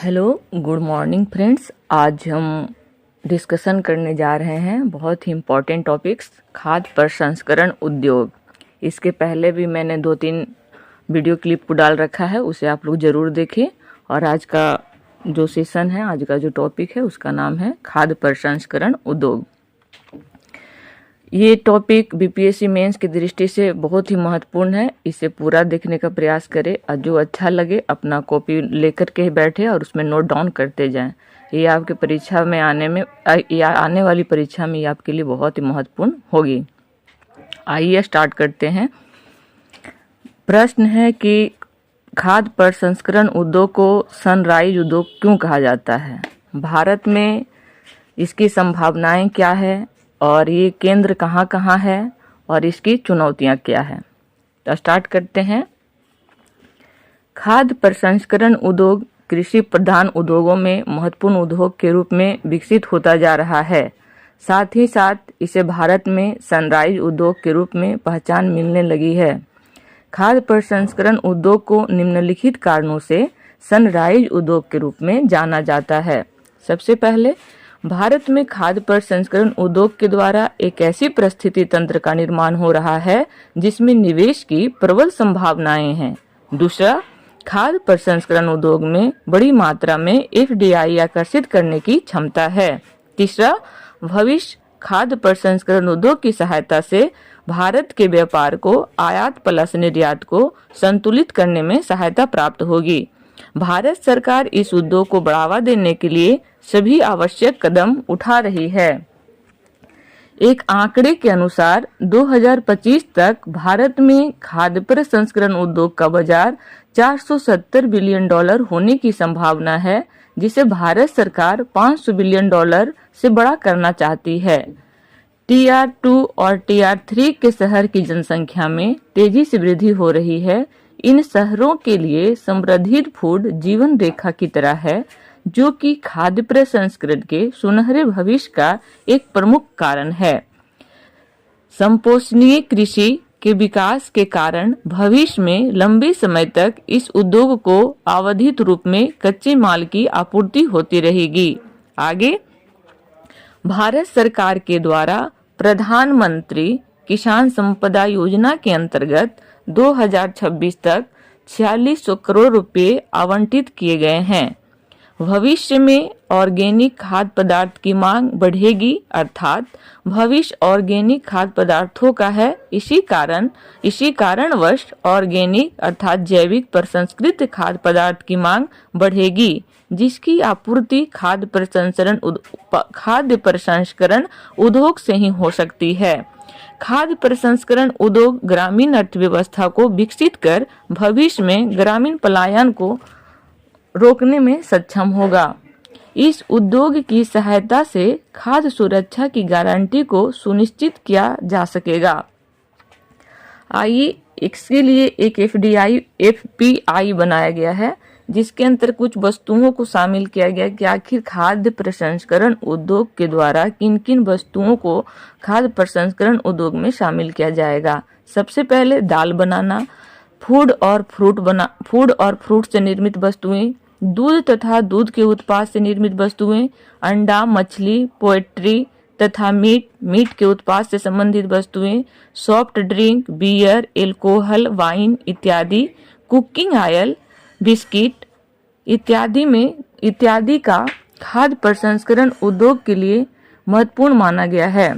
Hello, good morning friends. आज हम discussion करने जा रहे हैं बहुत ही इम्पोर्टेंट टॉपिक्स, खाद्य प्रसंस्करण उद्योग। इसके पहले भी मैंने 2-3 वीडियो क्लिप को डाल रखा है, उसे आप लोग ज़रूर देखें। और आज का जो सेशन है, आज का जो टॉपिक है, उसका नाम है खाद्य प्रसंस्करण उद्योग। ये टॉपिक बीपीएससी मेंस की दृष्टि से बहुत ही महत्वपूर्ण है। इसे पूरा देखने का प्रयास करें और जो अच्छा लगे अपना कॉपी लेकर के बैठे और उसमें नोट डाउन करते जाएं। ये आपके परीक्षा में आने वाली परीक्षा में ये आपके लिए बहुत ही महत्वपूर्ण होगी। आइए स्टार्ट करते हैं। प्रश्न है कि खाद्य प्रसंस्करण उद्योग को सनराइज उद्योग क्यों कहा जाता है? भारत में इसकी संभावनाएं क्या है और ये केंद्र कहाँ कहाँ है और इसकी चुनौतियाँ क्या है? तो स्टार्ट करते हैं। खाद्य प्रसंस्करण उद्योग कृषि प्रधान उद्योगों में महत्वपूर्ण उद्योग के रूप में विकसित होता जा रहा है। साथ ही साथ इसे भारत में सनराइज उद्योग के रूप में पहचान मिलने लगी है। खाद्य प्रसंस्करण उद्योग को निम्नलिखित कारणों से सनराइज उद्योग के रूप में जाना जाता है। सबसे पहले, भारत में खाद्य प्रसंस्करण उद्योग के द्वारा एक ऐसी परिस्थिति तंत्र का निर्माण हो रहा है जिसमें निवेश की प्रबल संभावनाएं हैं। दूसरा, खाद्य प्रसंस्करण उद्योग में बड़ी मात्रा में एफडीआई आकर्षित करने की क्षमता है। तीसरा, भविष्य खाद्य प्रसंस्करण उद्योग की सहायता से भारत के व्यापार को आयात प्लस निर्यात को संतुलित करने में सहायता प्राप्त होगी। भारत सरकार इस उद्योग को बढ़ावा देने के लिए सभी आवश्यक कदम उठा रही है। एक आंकड़े के अनुसार 2025 तक भारत में खाद्य प्रसंस्करण उद्योग का बाजार $470 बिलियन होने की संभावना है, जिसे भारत सरकार $500 बिलियन से बड़ा करना चाहती है। TR2 और TR3 के शहर की जनसंख्या में तेजी से वृद्धि हो रही है। इन शहरों के लिए संवर्धित फूड जीवन रेखा की तरह है, जो कि खाद्य प्रसंस्करण के सुनहरे भविष्य का एक प्रमुख कारण है। संपोषणीय कृषि के विकास के कारण भविष्य में लंबे समय तक इस उद्योग को आवधिक रूप में कच्चे माल की आपूर्ति होती रहेगी। आगे, भारत सरकार के द्वारा प्रधानमंत्री किसान संपदा योजना के अंतर्गत 2026 तक 4600 करोड़ रुपए आवंटित किए गए हैं। भविष्य में ऑर्गेनिक खाद्य पदार्थ की मांग बढ़ेगी, अर्थात भविष्य ऑर्गेनिक खाद्य पदार्थों का है। इसी कारणवश ऑर्गेनिक अर्थात जैविक प्रसंस्कृत खाद्य पदार्थ की मांग बढ़ेगी, जिसकी आपूर्ति खाद्य प्रसंस्करण उद्योग से ही हो सकती है। खाद्य प्रसंस्करण उद्योग ग्रामीण अर्थव्यवस्था को विकसित कर भविष्य में ग्रामीण पलायन को रोकने में सक्षम होगा। इस उद्योग की सहायता से खाद्य सुरक्षा की गारंटी को सुनिश्चित किया जा सकेगा। आइए, इसके लिए एक FPI बनाया गया है, जिसके अंतर कुछ वस्तुओं को शामिल किया गया कि आखिर खाद्य प्रसंस्करण उद्योग के द्वारा किन किन वस्तुओं को खाद्य प्रसंस्करण उद्योग में शामिल किया जाएगा। सबसे पहले दाल बनाना, फूड और फ्रूट से निर्मित वस्तुएं, दूध तथा दूध के उत्पाद से निर्मित वस्तुएं, अंडा, मछली, पोल्ट्री तथा मीट के उत्पाद से संबंधित वस्तुएं, soft drink, beer, alcohol, wine इत्यादि, कुकिंग ऑयल, बिस्किट इत्यादि का खाद्य प्रसंस्करण उद्योग के लिए महत्वपूर्ण माना गया है।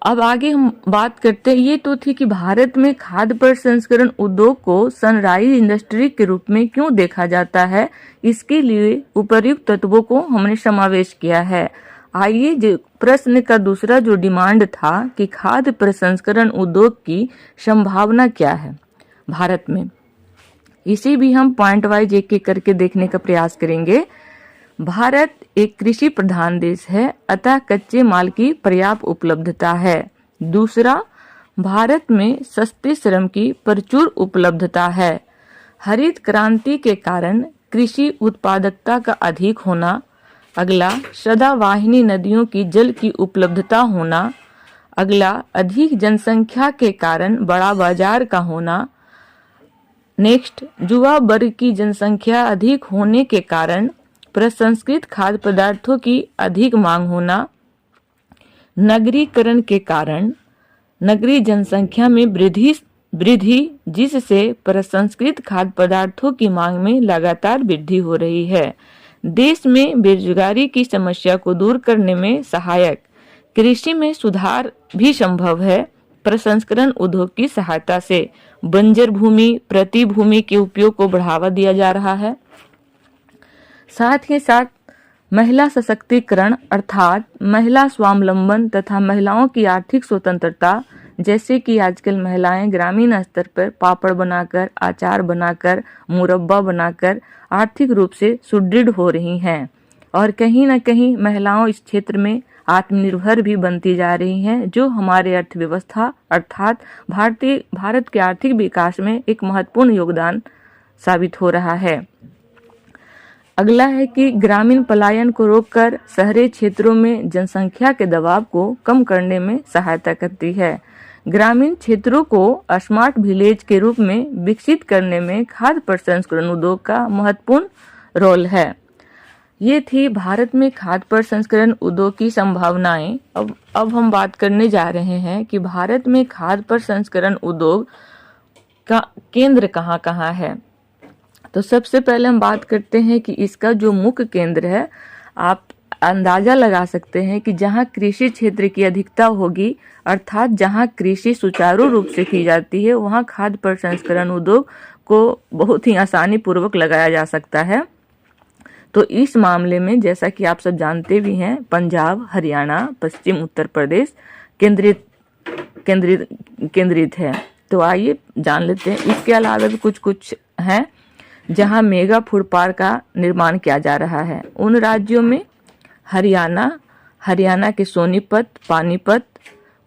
अब आगे हम बात करते हैं। ये तो थी कि भारत में खाद्य प्रसंस्करण उद्योग को सनराइज इंडस्ट्री के रूप में क्यों देखा जाता है। इसके लिए उपर्युक्त तत्वों को हमने समावेश किया है। आइए, जो प्रश्न का दूसरा जो डिमांड था कि खाद्य प्रसंस्करण उद्योग की संभावना क्या है भारत में, इसे भी हम पॉइंट वाइज एक एक करके देखने का प्रयास करेंगे। भारत एक कृषि प्रधान देश है, अतः कच्चे माल की पर्याप्त उपलब्धता है। दूसरा, भारत में सस्ते श्रम की प्रचुर उपलब्धता है। हरित क्रांति के कारण कृषि उत्पादकता का अधिक होना। अगला, सदावाहिनी नदियों की जल की उपलब्धता होना। अगला, अधिक जनसंख्या के कारण बड़ा बाजार का होना। नेक्स्ट, युवा वर्ग की जनसंख्या अधिक होने के कारण प्रसंस्कृत खाद्य पदार्थों की अधिक मांग होना, नगरीकरण के कारण नगरीय जनसंख्या में वृद्धि जिससे प्रसंस्कृत खाद्य पदार्थों की मांग में लगातार वृद्धि हो रही है। देश में बेरोजगारी की समस्या को दूर करने में सहायक कृषि में सुधार भी संभव है। प्रसंस्करण उद्योग की सहायता से बंजर भूमि प्रति भूमि के उपयोग को बढ़ावा दिया जा रहा है। साथ ही साथ महिला सशक्तिकरण अर्थात महिला स्वावलंबन तथा महिलाओं की आर्थिक स्वतंत्रता, जैसे कि आजकल महिलाएं ग्रामीण स्तर पर पापड़ बनाकर, अचार बनाकर, मुरब्बा बनाकर आर्थिक रूप से सुदृढ़ हो रही हैं और कहीं न कहीं महिलाओं इस क्षेत्र में आत्मनिर्भर भी बनती जा रही हैं, जो हमारे अर्थव्यवस्था अर्थात भारत के आर्थिक विकास में एक महत्वपूर्ण योगदान साबित हो रहा है। अगला है कि ग्रामीण पलायन को रोककर शहरी क्षेत्रों में जनसंख्या के दबाव को कम करने में सहायता करती है। ग्रामीण क्षेत्रों को स्मार्ट विलेज के रूप में विकसित करने में खाद्य प्रसंस्करण उद्योग का महत्वपूर्ण रोल है। ये थी भारत में खाद्य प्रसंस्करण उद्योग की संभावनाएं। अब हम बात करने जा रहे हैं कि भारत में खाद्य प्रसंस्करण उद्योग का केंद्र कहाँ कहाँ है। तो सबसे पहले हम बात करते हैं कि इसका जो मुख्य केंद्र है, आप अंदाजा लगा सकते हैं कि जहां कृषि क्षेत्र की अधिकता होगी अर्थात जहां कृषि सुचारू रूप से की जाती है, वहां खाद्य प्रसंस्करण उद्योग को बहुत ही आसानी पूर्वक लगाया जा सकता है। तो इस मामले में जैसा कि आप सब जानते भी हैं, पंजाब, हरियाणा, पश्चिम उत्तर प्रदेश केंद्रित है। तो आइए जान लेते हैं। इसके अलावा भी कुछ हैं जहां मेगा फूड पार्क का निर्माण किया जा रहा है। उन राज्यों में हरियाणा के सोनीपत, पानीपत,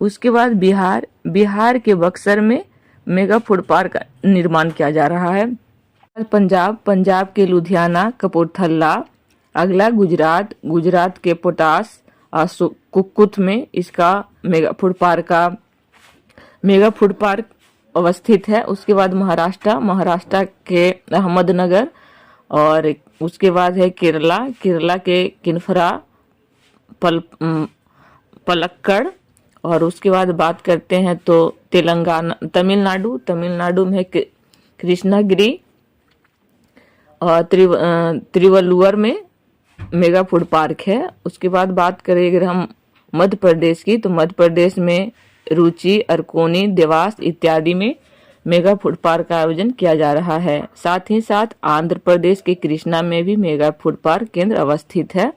उसके बाद बिहार के बक्सर में मेगा फूड पार्क का निर्माण किया जा रहा है। पंजाब के लुधियाना, कपूरथला। अगला गुजरात के पोटास कुक्कुत में इसका मेगा फूड पार्क अवस्थित है। उसके बाद महाराष्ट्र के अहमदनगर, और उसके बाद है केरला के किन्फरा, पलक्कड़, और उसके बाद बात करते हैं तो तमिलनाडु में कृष्णागिरी और त्रिवल्लुवर में मेगा फूड पार्क है। उसके बाद बात करें अगर हम मध्य प्रदेश की, तो मध्य प्रदेश में रुचि, अरकोनी, देवास इत्यादि में मेगा फूड पार्क का आयोजन किया जा रहा है। साथ ही साथ आंध्र प्रदेश के कृष्णा में भी मेगा फूड पार्क केंद्र अवस्थित है।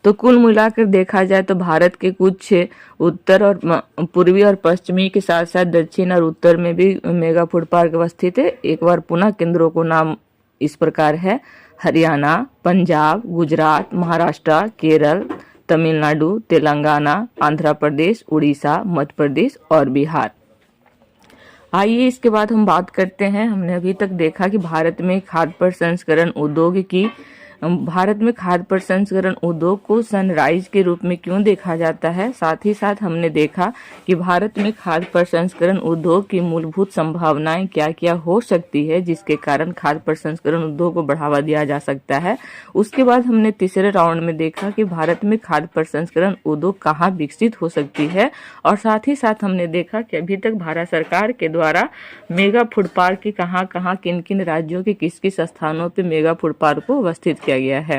तो कुल मिलाकर देखा जाए तो भारत के कुछ उत्तर और पूर्वी और पश्चिमी के साथ साथ दक्षिण और उत्तर में भी मेगा फूड पार्क अवस्थित है। एक बार पुनः केंद्रों को नाम इस प्रकार है: हरियाणा, पंजाब, गुजरात, महाराष्ट्र, केरल, तमिलनाडु, तेलंगाना, आंध्र प्रदेश, उड़ीसा, मध्य प्रदेश और बिहार। आइए इसके बाद हम बात करते हैं। हमने अभी तक देखा कि भारत में खाद्य प्रसंस्करण उद्योग को सनराइज के रूप में क्यों देखा जाता है। साथ ही साथ हमने देखा कि भारत में खाद्य प्रसंस्करण उद्योग की मूलभूत संभावनाएं क्या क्या हो सकती है, जिसके कारण खाद्य प्रसंस्करण उद्योग को बढ़ावा दिया जा सकता है। उसके बाद हमने तीसरे राउंड में देखा कि भारत में खाद्य प्रसंस्करण उद्योग कहाँ विकसित हो सकती है, और साथ ही साथ हमने देखा कि अभी तक भारत सरकार के द्वारा मेगा फूड पार्क की कहाँ किन किन राज्यों के किस किस स्थानों पर मेगा फूड पार्क को अवस्थित किया गया है।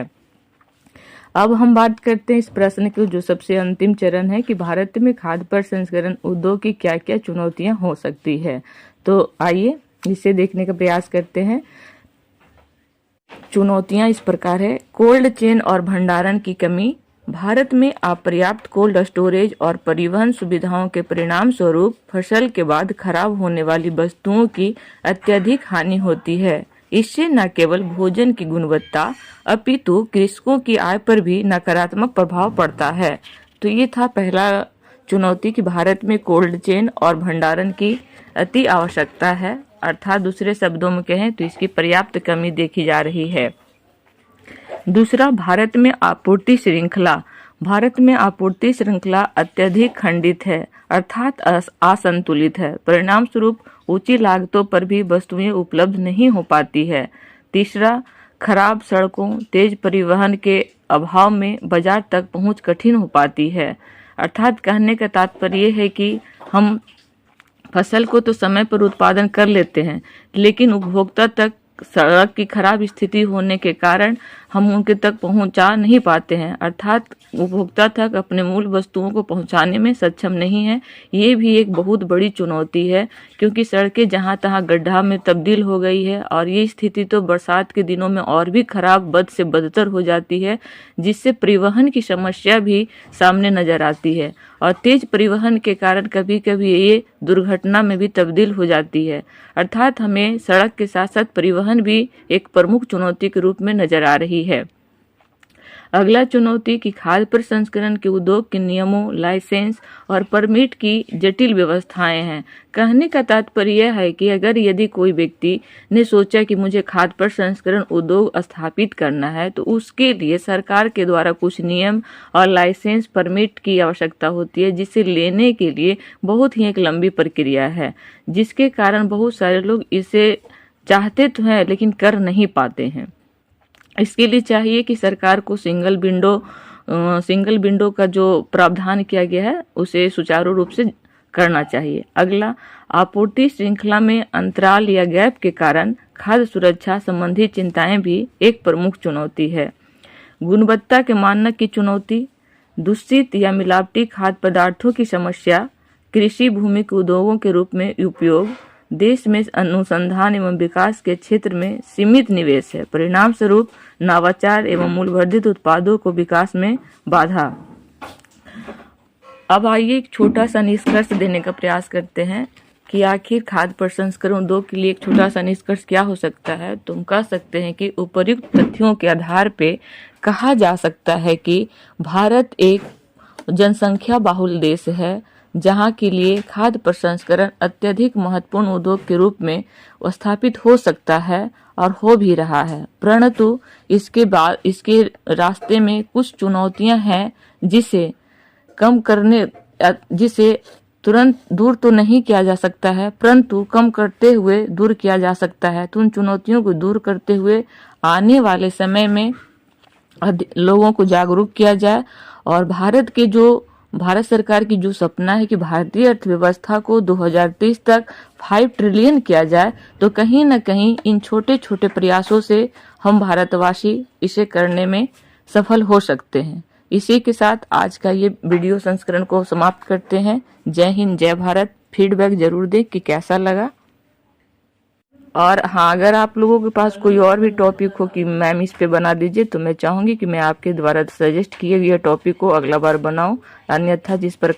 अब हम बात करते हैं इस प्रश्न के जो सबसे अंतिम चरण है कि भारत में खाद्य प्रसंस्करण उद्योग की क्या क्या चुनौतियां हो सकती है। तो आइए इसे देखने का प्रयास करते हैं। चुनौतियां इस प्रकार है: कोल्ड चेन और भंडारण की कमी। भारत में अपर्याप्त कोल्ड स्टोरेज और परिवहन सुविधाओं के परिणाम स्वरूप फसल के बाद खराब होने वाली वस्तुओं की अत्यधिक हानि होती है। इससे न केवल भोजन की गुणवत्ता अपितु कृषकों की आय पर भी नकारात्मक प्रभाव पड़ता है। तो ये था पहला चुनौती कि भारत में कोल्ड चेन और भंडारण की अति आवश्यकता है, अर्थात दूसरे शब्दों में कहें तो इसकी पर्याप्त कमी देखी जा रही है। दूसरा, भारत में आपूर्ति श्रृंखला भारत में आपूर्ति श्रृंखला अत्यधिक खंडित है, अर्थात असंतुलित है। परिणाम स्वरूप ऊंची लागतों पर भी वस्तुएं उपलब्ध नहीं हो पाती है। तीसरा, खराब सड़कों, तेज परिवहन के अभाव में बाजार तक पहुंच कठिन हो पाती है। अर्थात कहने का तात्पर्य है कि हम फसल को तो समय पर उत्पादन कर लेते हैं, लेकिन उपभोक्ता तक सड़क की खराब स्थिति होने के कारण हम उनके तक पहुंचा नहीं पाते हैं, अर्थात उपभोक्ता तक अपने मूल वस्तुओं को पहुंचाने में सक्षम नहीं है। ये भी एक बहुत बड़ी चुनौती है, क्योंकि सड़कें जहां तहां गड्ढा में तब्दील हो गई है और ये स्थिति तो बरसात के दिनों में और भी खराब, बद से बदतर हो जाती है, जिससे परिवहन की समस्या भी सामने नजर आती है और तेज परिवहन के कारण कभी कभी ये दुर्घटना में भी तब्दील हो जाती है। अर्थात हमें सड़क के साथ साथ परिवहन भी एक प्रमुख चुनौती के रूप में नजर आ रही है। अगला चुनौती कि खाद्य प्रसंस्करण के उद्योग के नियमों, लाइसेंस और परमिट की जटिल व्यवस्थाएं हैं। कहने का तात्पर्य है कि यदि कोई व्यक्ति ने सोचा कि मुझे खाद्य प्रसंस्करण उद्योग स्थापित करना है, तो उसके लिए सरकार के द्वारा कुछ नियम और लाइसेंस, परमिट की आवश्यकता होती है, जिसे लेने के लिए बहुत ही एक लंबी प्रक्रिया है, जिसके कारण बहुत सारे लोग इसे चाहते तो हैं लेकिन कर नहीं पाते हैं। इसके लिए चाहिए कि सरकार को सिंगल विंडो का जो प्रावधान किया गया है उसे सुचारू रूप से करना चाहिए। अगला, आपूर्ति श्रृंखला में अंतराल या गैप के कारण खाद्य सुरक्षा संबंधी चिंताएं भी एक प्रमुख चुनौती है। गुणवत्ता के मानक की चुनौती, दूषित या मिलावटी खाद्य पदार्थों की समस्या, कृषि भूमि के उद्योगों के रूप में उपयोग, देश में अनुसंधान एवं विकास के क्षेत्र में सीमित निवेश है। परिणाम स्वरूप नवाचार एवं मूल्यवर्धित उत्पादों को विकास में बाधा। अब आइए एक छोटा सा निष्कर्ष देने का प्रयास करते हैं कि आखिर खाद्य प्रसंस्करण उद्योग के लिए एक छोटा सा निष्कर्ष क्या हो सकता है। तो हम कह सकते हैं कि उपर्युक्त तथ्यों के आधार पे कहा जा सकता है कि भारत एक जनसंख्या बहुल देश है, जहां के लिए खाद्य प्रसंस्करण अत्यधिक महत्वपूर्ण उद्योग के रूप में स्थापित हो सकता है और हो भी रहा है। परंतु इसके बाद इसके रास्ते में कुछ चुनौतियां हैं, जिसे तुरंत दूर तो नहीं किया जा सकता है, परंतु कम करते हुए दूर किया जा सकता है। तो उन चुनौतियों को दूर करते हुए आने वाले समय में लोगों को जागरूक किया जाए और भारत सरकार की जो सपना है कि भारतीय अर्थव्यवस्था को 2030 तक 5 ट्रिलियन किया जाए, तो कहीं न कहीं इन छोटे छोटे प्रयासों से हम भारतवासी इसे करने में सफल हो सकते हैं। इसी के साथ आज का ये वीडियो संस्करण को समाप्त करते हैं। जय हिंद, जय भारत। फीडबैक जरूर दें कि कैसा लगा। और हाँ, अगर आप लोगों के पास कोई और भी टॉपिक हो कि मैम इस पे बना दीजिए, तो मैं चाहूंगी कि मैं आपके द्वारा सजेस्ट किए गए टॉपिक को अगला बार बनाऊं। अन्यथा जिस प्रकार